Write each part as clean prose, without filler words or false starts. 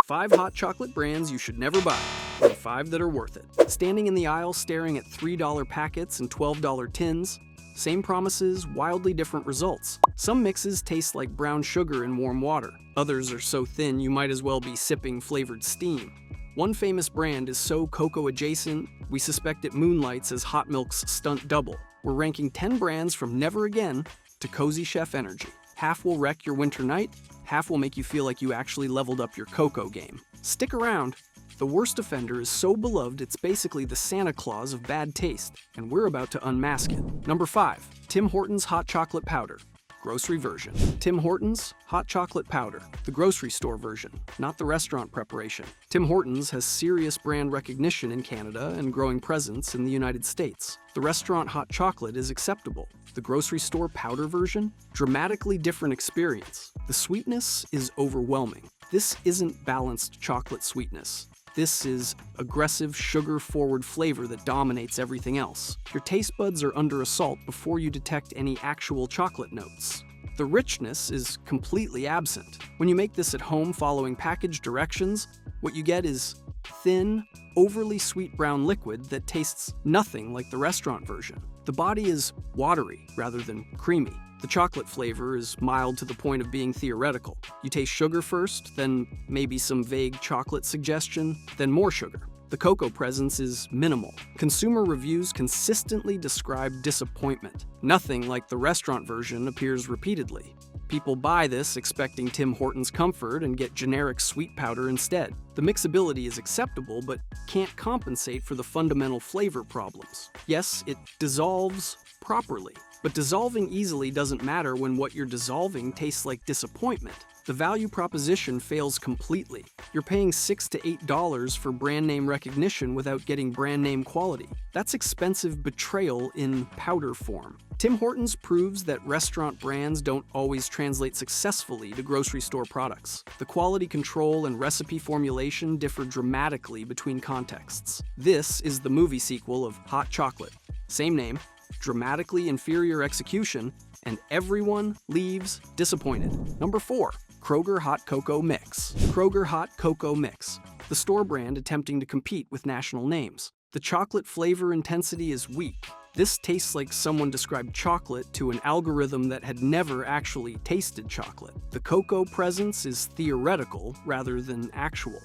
5 hot chocolate brands you should never buy, and 5 that are worth it. Standing in the aisle staring at $3 packets and $12 tins, same promises, wildly different results. Some mixes taste like brown sugar in warm water. Others are so thin you might as well be sipping flavored steam. One famous brand is so cocoa adjacent, we suspect it moonlights as hot milk's stunt double. We're ranking 10 brands from Never Again to Cozy Chef Energy. Half will wreck your winter night, half will make you feel like you actually leveled up your cocoa game. Stick around. The worst offender is so beloved it's basically the Santa Claus of bad taste, and we're about to unmask it. Number 5. Tim Hortons Hot Chocolate Powder. Grocery version. Tim Hortons Hot Chocolate Powder, the grocery store version, not the restaurant preparation. Tim Hortons has serious brand recognition in Canada and growing presence in the United States. The restaurant hot chocolate is acceptable. The grocery store powder version? Dramatically different experience. The sweetness is overwhelming. This isn't balanced chocolate sweetness. This is aggressive, sugar-forward flavor that dominates everything else. Your taste buds are under assault before you detect any actual chocolate notes. The richness is completely absent. When you make this at home following package directions, what you get is thin, overly sweet brown liquid that tastes nothing like the restaurant version. The body is watery rather than creamy. The chocolate flavor is mild to the point of being theoretical. You taste sugar first, then maybe some vague chocolate suggestion, then more sugar. The cocoa presence is minimal. Consumer reviews consistently describe disappointment. Nothing like the restaurant version appears repeatedly. People buy this expecting Tim Hortons comfort and get generic sweet powder instead. The mixability is acceptable, but can't compensate for the fundamental flavor problems. Yes, it dissolves properly. But dissolving easily doesn't matter when what you're dissolving tastes like disappointment. The value proposition fails completely. You're paying $6 to $8 for brand name recognition without getting brand name quality. That's expensive betrayal in powder form. Tim Hortons proves that restaurant brands don't always translate successfully to grocery store products. The quality control and recipe formulation differ dramatically between contexts. This is the movie sequel of Hot Chocolate. Same name, dramatically inferior execution, and everyone leaves disappointed. Number 4. Kroger Hot Cocoa Mix. Kroger Hot Cocoa Mix, the store brand attempting to compete with national names. The chocolate flavor intensity is weak. This tastes like someone described chocolate to an algorithm that had never actually tasted chocolate. The cocoa presence is theoretical rather than actual.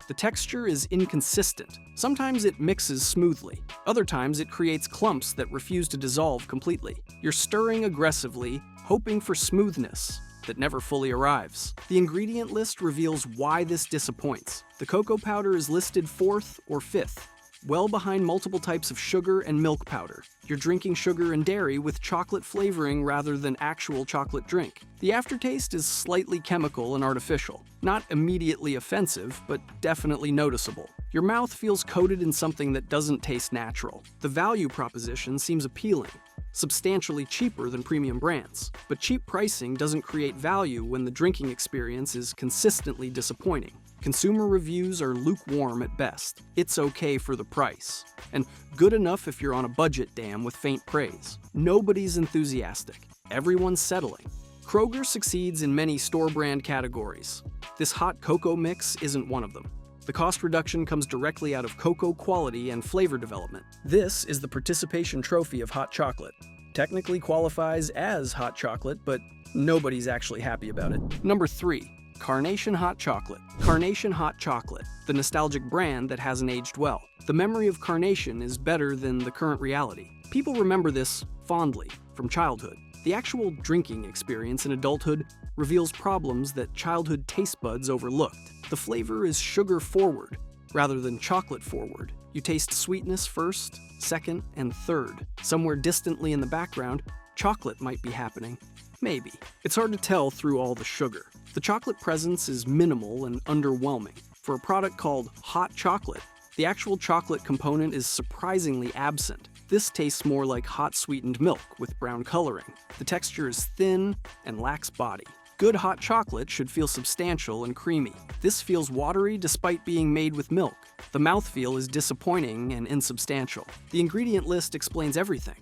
The texture is inconsistent. Sometimes it mixes smoothly. Other times it creates clumps that refuse to dissolve completely. You're stirring aggressively, hoping for smoothness that never fully arrives. The ingredient list reveals why this disappoints. The cocoa powder is listed 4th or 5th, well behind multiple types of sugar and milk powder. You're drinking sugar and dairy with chocolate flavoring rather than actual chocolate drink. The aftertaste is slightly chemical and artificial. Not immediately offensive, but definitely noticeable. Your mouth feels coated in something that doesn't taste natural. The value proposition seems appealing, substantially cheaper than premium brands. But cheap pricing doesn't create value when the drinking experience is consistently disappointing. Consumer reviews are lukewarm at best. It's okay for the price. And good enough if you're on a budget, damn, with faint praise. Nobody's enthusiastic. Everyone's settling. Kroger succeeds in many store brand categories. This hot cocoa mix isn't one of them. The cost reduction comes directly out of cocoa quality and flavor development. This is the participation trophy of hot chocolate. Technically qualifies as hot chocolate, but nobody's actually happy about it. Number 3. Carnation Hot Chocolate. Carnation Hot Chocolate, the nostalgic brand that hasn't aged well. The memory of Carnation is better than the current reality. People remember this fondly from childhood. The actual drinking experience in adulthood reveals problems that childhood taste buds overlooked. The flavor is sugar-forward rather than chocolate-forward. You taste sweetness first, second, and third. Somewhere distantly in the background, chocolate might be happening. Maybe. It's hard to tell through all the sugar. The chocolate presence is minimal and underwhelming. For a product called hot chocolate, the actual chocolate component is surprisingly absent. This tastes more like hot sweetened milk with brown coloring. The texture is thin and lacks body. Good hot chocolate should feel substantial and creamy. This feels watery despite being made with milk. The mouthfeel is disappointing and insubstantial. The ingredient list explains everything.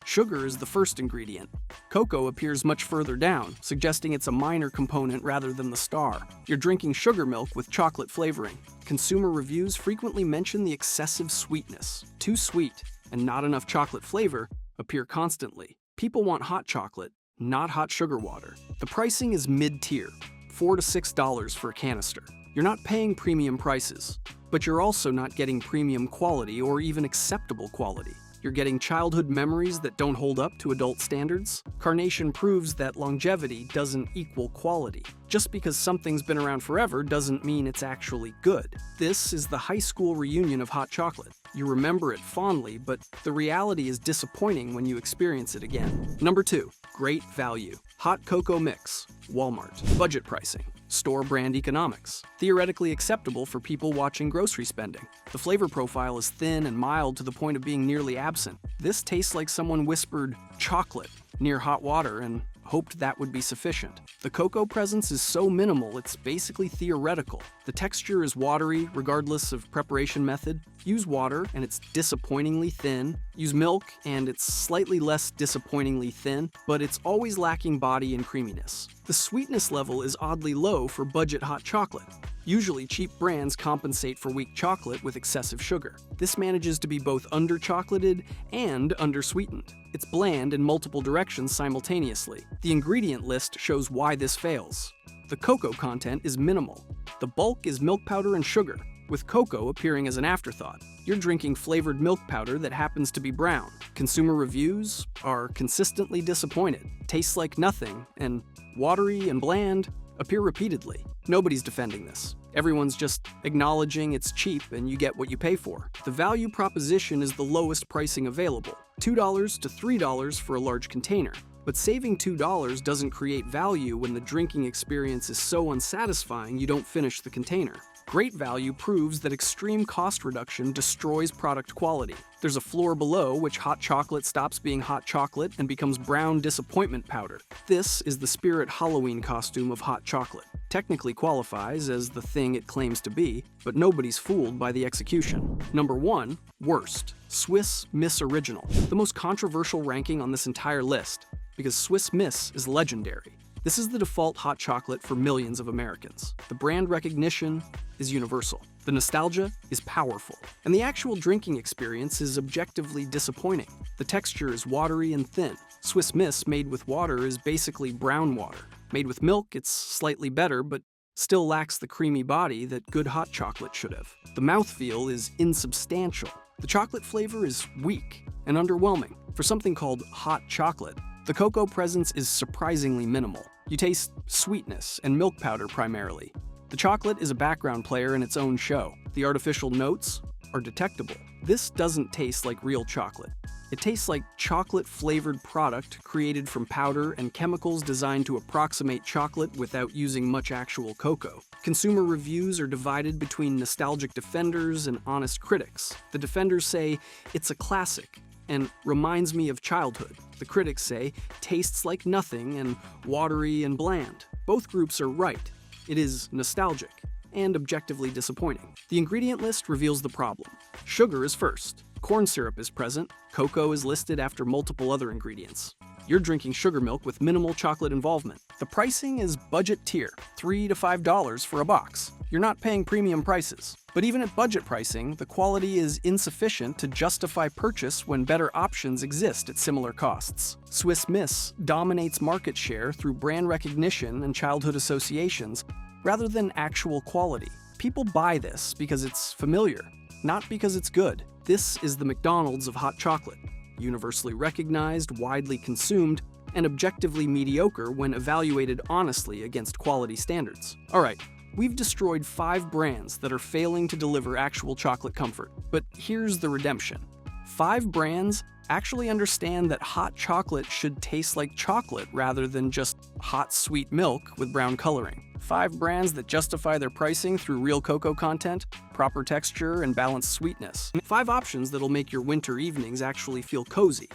Sugar is the first ingredient. Cocoa appears much further down, suggesting it's a minor component rather than the star. You're drinking sugar milk with chocolate flavoring. Consumer reviews frequently mention the excessive sweetness. Too sweet and not enough chocolate flavor appear constantly. People want hot chocolate, not hot sugar water. The pricing is mid-tier, $4 to $6 for a canister. You're not paying premium prices, but you're also not getting premium quality or even acceptable quality. You're getting childhood memories that don't hold up to adult standards. Carnation proves that longevity doesn't equal quality. Just because something's been around forever doesn't mean it's actually good. This is the high school reunion of hot chocolate. You remember it fondly, but the reality is disappointing when you experience it again. Number 2, great value. Hot cocoa mix, Walmart. Budget pricing, store brand economics. Theoretically acceptable for people watching grocery spending. The flavor profile is thin and mild to the point of being nearly absent. This tastes like someone whispered chocolate near hot water and hoped that would be sufficient. The cocoa presence is so minimal it's basically theoretical. The texture is watery regardless of preparation method. Use water and it's disappointingly thin. Use milk and it's slightly less disappointingly thin, but it's always lacking body and creaminess. The sweetness level is oddly low for budget hot chocolate. Usually cheap brands compensate for weak chocolate with excessive sugar. This manages to be both under-chocolated and under-sweetened. It's bland in multiple directions simultaneously. The ingredient list shows why this fails. The cocoa content is minimal. The bulk is milk powder and sugar, with cocoa appearing as an afterthought. You're drinking flavored milk powder that happens to be brown. Consumer reviews are consistently disappointed. Tastes like nothing, and watery and bland appear repeatedly. Nobody's defending this. Everyone's just acknowledging it's cheap and you get what you pay for. The value proposition is the lowest pricing available, $2 to $3 for a large container. But saving $2 doesn't create value when the drinking experience is so unsatisfying you don't finish the container. Great value proves that extreme cost reduction destroys product quality. There's a floor below which hot chocolate stops being hot chocolate and becomes brown disappointment powder. This is the Spirit Halloween costume of hot chocolate. Technically qualifies as the thing it claims to be, but nobody's fooled by the execution. Number 1, worst, Swiss Miss Original. The most controversial ranking on this entire list, because Swiss Miss is legendary. This is the default hot chocolate for millions of Americans. The brand recognition is universal. The nostalgia is powerful. And the actual drinking experience is objectively disappointing. The texture is watery and thin. Swiss Miss made with water is basically brown water. Made with milk, it's slightly better, but still lacks the creamy body that good hot chocolate should have. The mouthfeel is insubstantial. The chocolate flavor is weak and underwhelming. For something called hot chocolate, the cocoa presence is surprisingly minimal. You taste sweetness and milk powder primarily. The chocolate is a background player in its own show. The artificial notes are detectable. This doesn't taste like real chocolate. It tastes like chocolate-flavored product created from powder and chemicals designed to approximate chocolate without using much actual cocoa. Consumer reviews are divided between nostalgic defenders and honest critics. The defenders say, it's a classic and reminds me of childhood. The critics say, tastes like nothing and watery and bland. Both groups are right. It is nostalgic and objectively disappointing. The ingredient list reveals the problem. Sugar is first. Corn syrup is present. Cocoa is listed after multiple other ingredients. You're drinking sugar milk with minimal chocolate involvement. The pricing is budget tier, $3 to $5 for a box. You're not paying premium prices. But even at budget pricing, the quality is insufficient to justify purchase when better options exist at similar costs. Swiss Miss dominates market share through brand recognition and childhood associations, rather than actual quality. People buy this because it's familiar, not because it's good. This is the McDonald's of hot chocolate. Universally recognized, widely consumed, and objectively mediocre when evaluated honestly against quality standards. Alright, we've destroyed 5 brands that are failing to deliver actual chocolate comfort. But here's the redemption. 5 brands actually understand that hot chocolate should taste like chocolate rather than just hot sweet milk with brown coloring. 5 brands that justify their pricing through real cocoa content, proper texture, and balanced sweetness. 5 options that'll make your winter evenings actually feel cozy.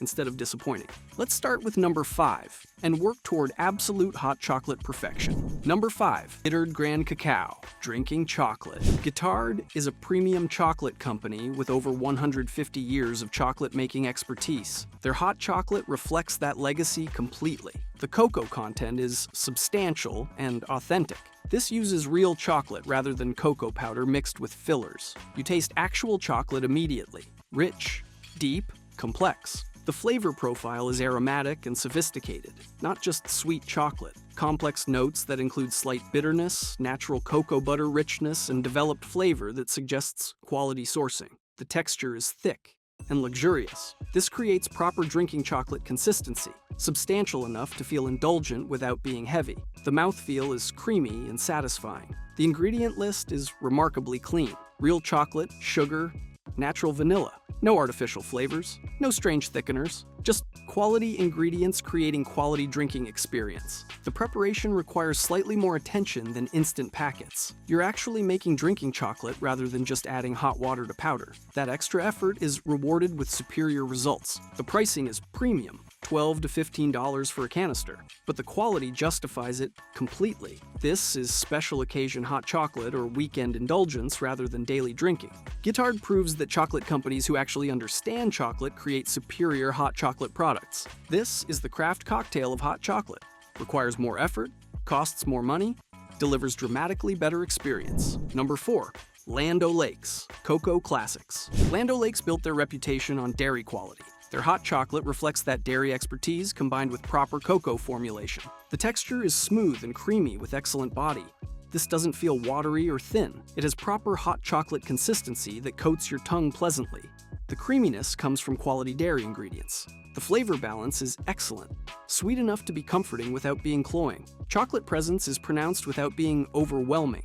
instead of disappointing. Let's start with number 5 and work toward absolute hot chocolate perfection. Number 5. Guittard Grand Cacao, drinking chocolate. Guittard is a premium chocolate company with over 150 years of chocolate-making expertise. Their hot chocolate reflects that legacy completely. The cocoa content is substantial and authentic. This uses real chocolate rather than cocoa powder mixed with fillers. You taste actual chocolate immediately. Rich, deep, complex. The flavor profile is aromatic and sophisticated, not just sweet chocolate. Complex notes that include slight bitterness, natural cocoa butter richness, and developed flavor that suggests quality sourcing. The texture is thick and luxurious. This creates proper drinking chocolate consistency, substantial enough to feel indulgent without being heavy. The mouthfeel is creamy and satisfying. The ingredient list is remarkably clean. Real chocolate, sugar, natural vanilla. No artificial flavors, no strange thickeners, just quality ingredients creating quality drinking experience. The preparation requires slightly more attention than instant packets. You're actually making drinking chocolate rather than just adding hot water to powder. That extra effort is rewarded with superior results. The pricing is premium, $12 to $15 for a canister, but the quality justifies it completely. This is special occasion hot chocolate or weekend indulgence rather than daily drinking. Guittard proves that chocolate companies who actually understand chocolate create superior hot chocolate products. This is the craft cocktail of hot chocolate. Requires more effort, costs more money, delivers dramatically better experience. Number 4. Land O'Lakes, Cocoa Classics. Land O'Lakes built their reputation on dairy quality. Their hot chocolate reflects that dairy expertise combined with proper cocoa formulation. The texture is smooth and creamy with excellent body. This doesn't feel watery or thin. It has proper hot chocolate consistency that coats your tongue pleasantly. The creaminess comes from quality dairy ingredients. The flavor balance is excellent, sweet enough to be comforting without being cloying. Chocolate presence is pronounced without being overwhelming.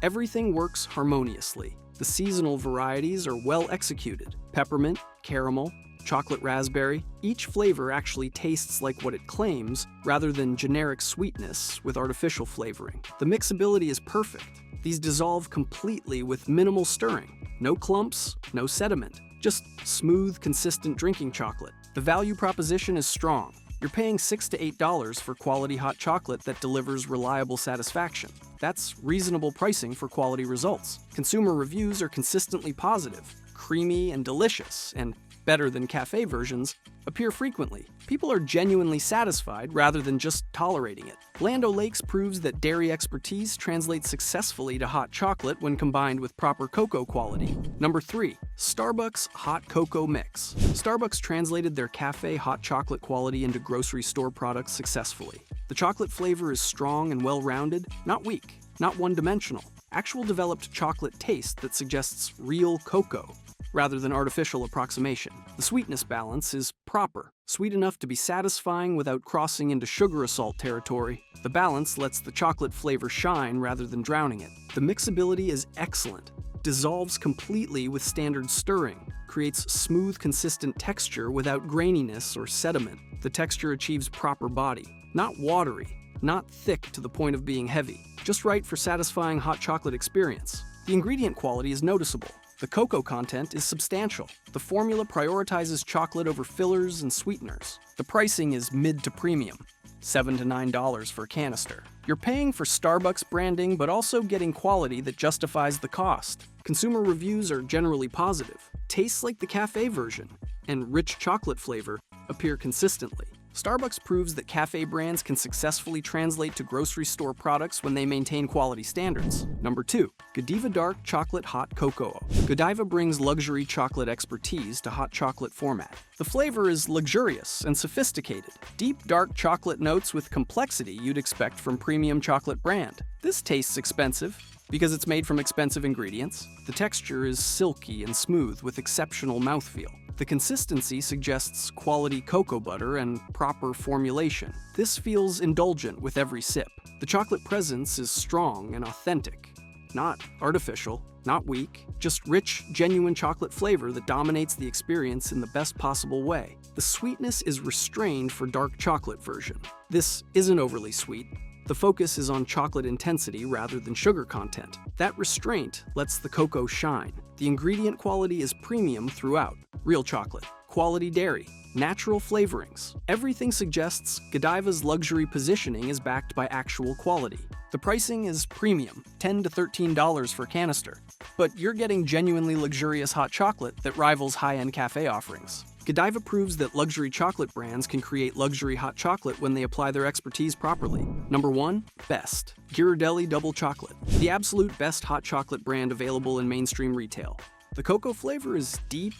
Everything works harmoniously. The seasonal varieties are well executed. Peppermint, caramel, chocolate raspberry. Each flavor actually tastes like what it claims, rather than generic sweetness with artificial flavoring. The mixability is perfect. These dissolve completely with minimal stirring. No clumps, no sediment. Just smooth, consistent drinking chocolate. The value proposition is strong. You're paying $6 to $8 for quality hot chocolate that delivers reliable satisfaction. That's reasonable pricing for quality results. Consumer reviews are consistently positive, creamy and delicious, and better than cafe versions, appear frequently. People are genuinely satisfied rather than just tolerating it. Land O'Lakes proves that dairy expertise translates successfully to hot chocolate when combined with proper cocoa quality. Number 3. Starbucks Hot Cocoa Mix. Starbucks translated their cafe hot chocolate quality into grocery store products successfully. The chocolate flavor is strong and well-rounded, not weak, not one-dimensional. Actual developed chocolate taste that suggests real cocoa, rather than artificial approximation. The sweetness balance is proper, sweet enough to be satisfying without crossing into sugar assault territory. The balance lets the chocolate flavor shine rather than drowning it. The mixability is excellent, dissolves completely with standard stirring, creates smooth, consistent texture without graininess or sediment. The texture achieves proper body, not watery, not thick to the point of being heavy, just right for satisfying hot chocolate experience. The ingredient quality is noticeable. The cocoa content is substantial. The formula prioritizes chocolate over fillers and sweeteners. The pricing is mid to premium, $7 to $9 for a canister. You're paying for Starbucks branding, but also getting quality that justifies the cost. Consumer reviews are generally positive. Tastes like the cafe version, and rich chocolate flavor appear consistently. Starbucks proves that cafe brands can successfully translate to grocery store products when they maintain quality standards. Number 2. Godiva Dark Chocolate Hot Cocoa. Godiva brings luxury chocolate expertise to hot chocolate format. The flavor is luxurious and sophisticated. Deep, dark chocolate notes with complexity you'd expect from premium chocolate brand. This tastes expensive because it's made from expensive ingredients. The texture is silky and smooth with exceptional mouthfeel. The consistency suggests quality cocoa butter and proper formulation. This feels indulgent with every sip. The chocolate presence is strong and authentic. Not artificial, not weak, just rich, genuine chocolate flavor that dominates the experience in the best possible way. The sweetness is restrained for dark chocolate version. This isn't overly sweet. The focus is on chocolate intensity rather than sugar content. That restraint lets the cocoa shine. The ingredient quality is premium throughout. Real chocolate, quality dairy, natural flavorings. Everything suggests Godiva's luxury positioning is backed by actual quality. The pricing is premium, $10 to $13 for a canister, but you're getting genuinely luxurious hot chocolate that rivals high-end cafe offerings. Godiva proves that luxury chocolate brands can create luxury hot chocolate when they apply their expertise properly. Number 1. Best. Ghirardelli Double Chocolate. The absolute best hot chocolate brand available in mainstream retail. The cocoa flavor is deep,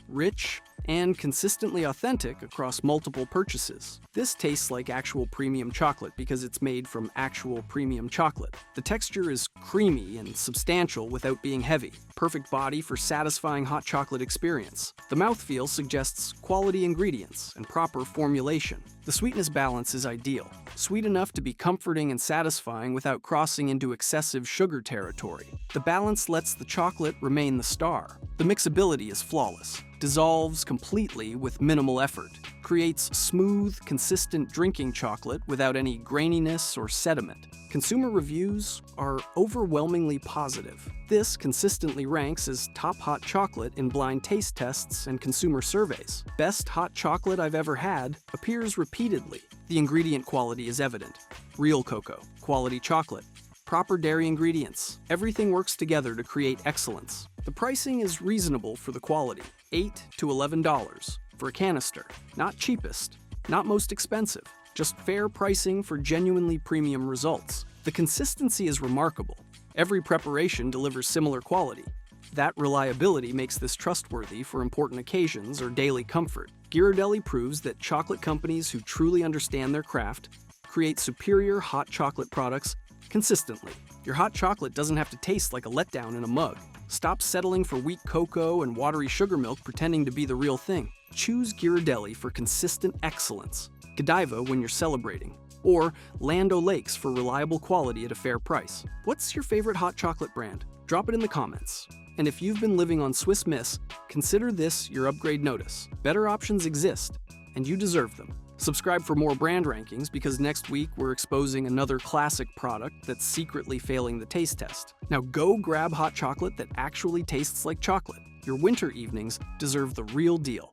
rich, and consistently authentic across multiple purchases. This tastes like actual premium chocolate because it's made from actual premium chocolate. The texture is creamy and substantial without being heavy. Perfect body for satisfying hot chocolate experience. The mouthfeel suggests quality ingredients and proper formulation. The sweetness balance is ideal. Sweet enough to be comforting and satisfying without crossing into excessive sugar territory. The balance lets the chocolate remain the star. The mixability is flawless. Dissolves completely with minimal effort. Creates smooth, consistent drinking chocolate without any graininess or sediment. Consumer reviews are overwhelmingly positive. This consistently ranks as top hot chocolate in blind taste tests and consumer surveys. Best hot chocolate I've ever had appears repeatedly. The ingredient quality is evident. Real cocoa, quality chocolate, proper dairy ingredients. Everything works together to create excellence. The pricing is reasonable for the quality, $8 to $11 for a canister. Not cheapest, not most expensive, just fair pricing for genuinely premium results. The consistency is remarkable. Every preparation delivers similar quality. That reliability makes this trustworthy for important occasions or daily comfort. Ghirardelli proves that chocolate companies who truly understand their craft create superior hot chocolate products consistently. Your hot chocolate doesn't have to taste like a letdown in a mug. Stop settling for weak cocoa and watery sugar milk pretending to be the real thing. Choose Ghirardelli for consistent excellence, Godiva when you're celebrating, or Land O'Lakes for reliable quality at a fair price. What's your favorite hot chocolate brand? Drop it in the comments. And if you've been living on Swiss Miss, consider this your upgrade notice. Better options exist, and you deserve them. Subscribe for more brand rankings because next week we're exposing another classic product that's secretly failing the taste test. Now go grab hot chocolate that actually tastes like chocolate. Your winter evenings deserve the real deal.